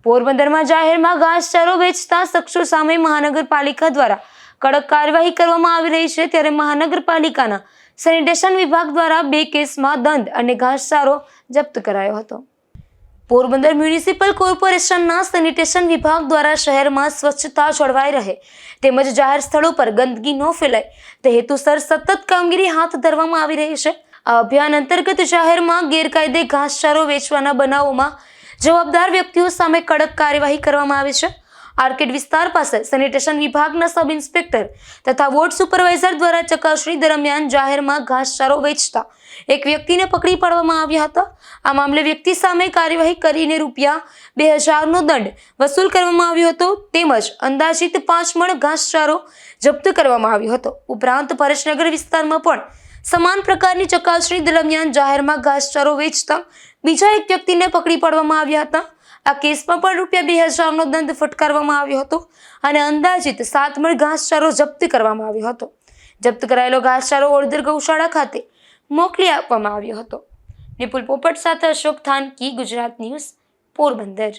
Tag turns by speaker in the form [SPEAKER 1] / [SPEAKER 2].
[SPEAKER 1] પોરબંદરમાં જાહેરમાં ઘાસચારો વેચતા શખ્સો સામે મહાનગરપાલિકા દ્વારા કડક કાર્યવાહી કરવામાં આવી રહી છે। ત્યારે મહાનગરપાલિકાના સેનિટેશન વિભાગ દ્વારા 2 કેસમાં દંડ અને ઘાસચારો જપ્ત કરાયો હતો। પોરબંદર મ્યુનિસિપલ કોર્પોરેશનના સેનિટેશન વિભાગ દ્વારા શહેરમાં સ્વચ્છતા જળવાઈ રહે તેમજ જાહેર સ્થળો પર ગંદકી ન ફેલાય તે હેતુસર સતત કામગીરી હાથ ધરવામાં આવી રહી છે। આ અભિયાન અંતર્ગત જાહેરમાં ગેરકાયદે ઘાસચારો વેચવાના બનાવોમાં જવાબદાર વ્યક્તિઓ સામે કડક કાર્યવાહી કરવામાં આવી છે। આર્કેડ વિસ્તાર પાસે સેનિટેશન વિભાગના સબ ઇન્સ્પેક્ટર તથા વોર્ડ સુપરવાઇઝર દ્વારા ચકાસણી દરમિયાન જાહેરમાં ઘાસચારો વેચતા એક વ્યક્તિને પકડી પાડવામાં આવ્યા હતા। આ મામલે વ્યક્તિ સામે કાર્યવાહી કરીને ₹2000નો દંડ વસૂલ કરવામાં આવ્યો હતો તેમજ અંદાજિત 5 મણ ઘાસચારો જપ્ત કરવામાં આવ્યો હતો। ઉપરાંત પરેશનગર વિસ્તારમાં પણ સમાન પ્રકારની ચકાસણી દરમિયાન જાહેરમાં ઘાસચારો વેચતા બીજા એક વ્યક્તિને પકડી પાડવામાં આવ્યા હતા। આ કેસમાં પણ ₹2000નો દંડ ફટકારવામાં આવ્યો હતો અને અંદાજિત 7 મણ ઘાસચારો જપ્ત કરવામાં આવ્યો હતો। જપ્ત કરાયેલો ઘાસચારો ઓળદર ગૌશાળા ખાતે મોકલી આપવામાં આવ્યો હતો। નિપુલ પોપટ સાથે અશોક થાનકી, ગુજરાત ન્યૂઝ, પોરબંદર।